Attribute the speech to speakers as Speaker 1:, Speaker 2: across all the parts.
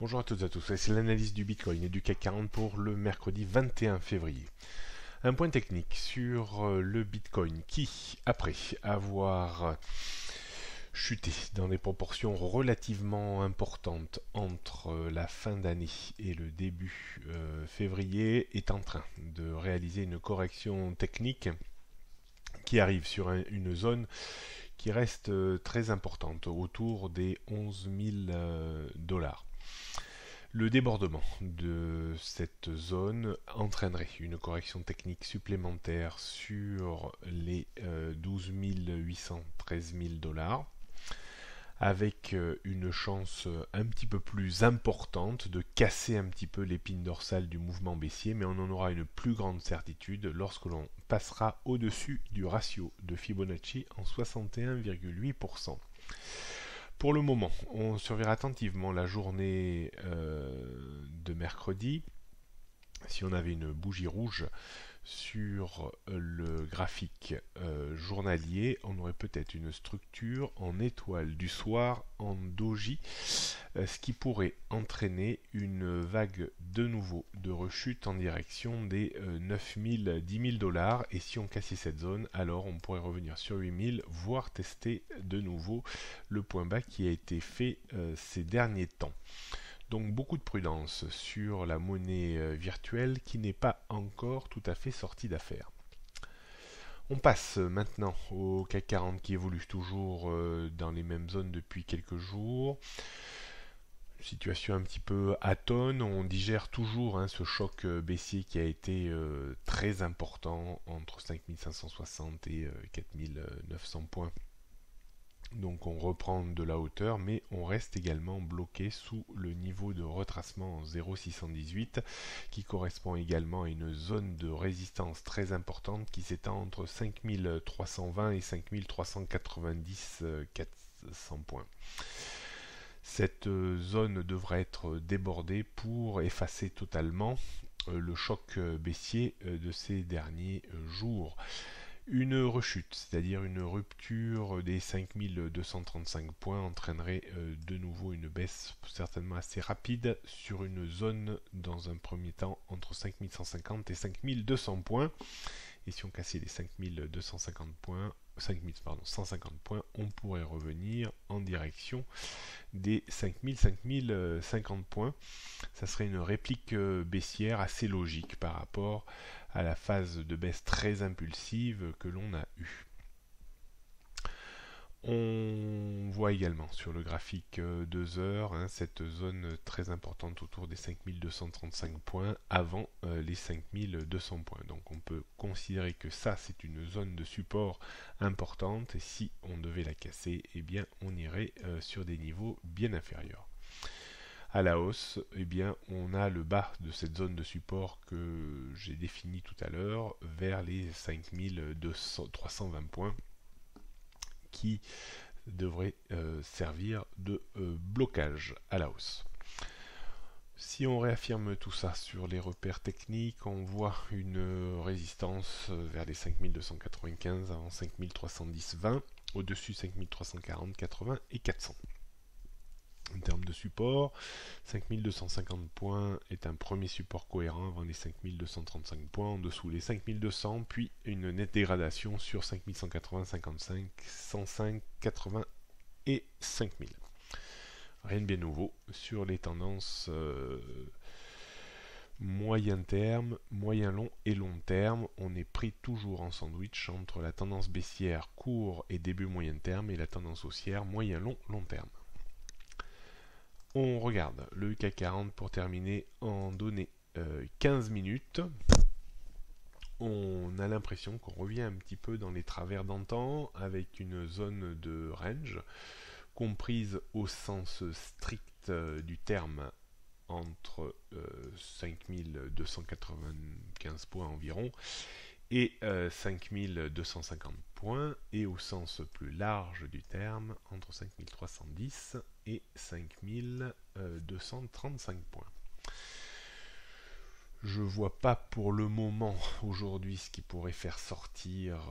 Speaker 1: Bonjour à toutes et à tous, c'est l'analyse du Bitcoin et du CAC 40 pour le mercredi 21 février. Un point technique sur le Bitcoin qui, après avoir chuté dans des proportions relativement importantes entre la fin d'année et le début février, est en train de réaliser une correction technique qui arrive sur une zone qui reste très importante, autour des 11 000 dollars. Le débordement de cette zone entraînerait une correction technique supplémentaire sur les 12 800, 13 000 dollars, avec une chance un petit peu plus importante de casser un petit peu l'épine dorsale du mouvement baissier, mais on en aura une plus grande certitude lorsque l'on passera au-dessus du ratio de Fibonacci en 61,8%. Pour le moment, on surveillera attentivement la journée de mercredi. Si on avait une bougie rouge sur le graphique journalier, on aurait peut-être une structure en étoile du soir en doji, ce qui pourrait entraîner une vague de nouveau de rechute en direction des 9 000, 10 000 dollars. Et si on cassait cette zone, alors on pourrait revenir sur 8 000, voire tester de nouveau le point bas qui a été fait ces derniers temps. Donc beaucoup de prudence sur la monnaie virtuelle qui n'est pas encore tout à fait sortie d'affaire. On passe maintenant au CAC 40 qui évolue toujours dans les mêmes zones depuis quelques jours. Situation un petit peu atone, on digère toujours ce choc baissier qui a été très important entre 5560 et 4900 points. Donc on reprend de la hauteur, mais on reste également bloqué sous le niveau de retracement en 0,618 qui correspond également à une zone de résistance très importante qui s'étend entre 5320 et 5390 400 points. Cette zone devrait être débordée pour effacer totalement le choc baissier de ces derniers jours. Une rechute, c'est-à-dire une rupture des 5235 points, entraînerait de nouveau une baisse certainement assez rapide sur une zone dans un premier temps entre 5150 et 5200 points. Et si on cassait les 5250 points, 150 points, on pourrait revenir en direction des 5050 points. Ça serait une réplique baissière assez logique par rapport à la phase de baisse très impulsive que l'on a eue. On voit également sur le graphique 2 heures cette zone très importante autour des 5235 points avant les 5200 points. Donc on peut considérer que ça c'est une zone de support importante et si on devait la casser, eh bien on irait sur des niveaux bien inférieurs. À la hausse, eh bien, on a le bas de cette zone de support que j'ai défini tout à l'heure vers les 5320 points qui devrait servir de blocage à la hausse. Si on réaffirme tout ça sur les repères techniques, on voit une résistance vers les 5295 avant 5310-20, au-dessus 5340, 80 et 400. En termes de support, 5250 points est un premier support cohérent avant les 5235 points, en dessous les 5200, puis une nette dégradation sur 5180, 55, 105, 80 et 5000. Rien de bien nouveau sur les tendances moyen terme, moyen long et long terme. On est pris toujours en sandwich entre la tendance baissière court et début moyen terme et la tendance haussière moyen long long terme. On regarde le CAC 40 pour terminer en données 15 minutes. On a l'impression qu'on revient un petit peu dans les travers d'antan avec une zone de range comprise au sens strict du terme entre 5295 points environ et 5250 points, et au sens plus large du terme entre 5310 et 5235 points. Je vois pas pour le moment aujourd'hui ce qui pourrait faire sortir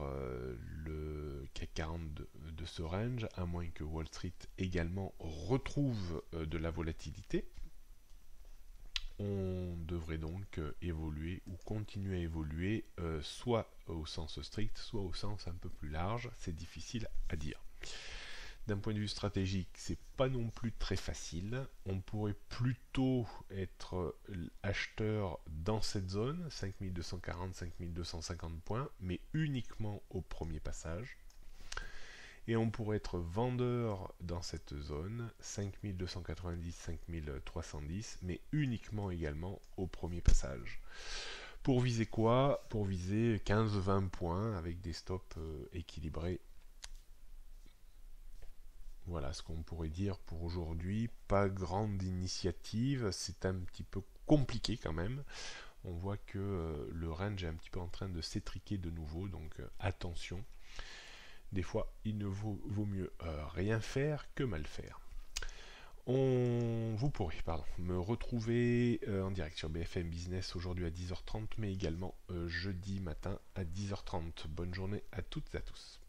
Speaker 1: le CAC 40 de ce range, à moins que Wall Street également retrouve de la volatilité. On devrait donc évoluer ou continuer à évoluer soit au sens strict, soit au sens un peu plus large. C'est difficile à dire. D'un point de vue stratégique, c'est pas non plus très facile. On pourrait plutôt être acheteur dans cette zone, 5240-5250 points, mais uniquement au premier passage. Et on pourrait être vendeur dans cette zone, 5290-5310, mais uniquement également au premier passage. Pour viser quoi? Pour viser 15-20 points avec des stops équilibrés. Voilà ce qu'on pourrait dire pour aujourd'hui. Pas grande initiative, c'est un petit peu compliqué quand même. On voit que le range est un petit peu en train de s'étriquer de nouveau, donc attention. Des fois, il ne vaut mieux rien faire que mal faire. Vous pourrez me retrouver en direct sur BFM Business aujourd'hui à 10h30, mais également jeudi matin à 10h30. Bonne journée à toutes et à tous.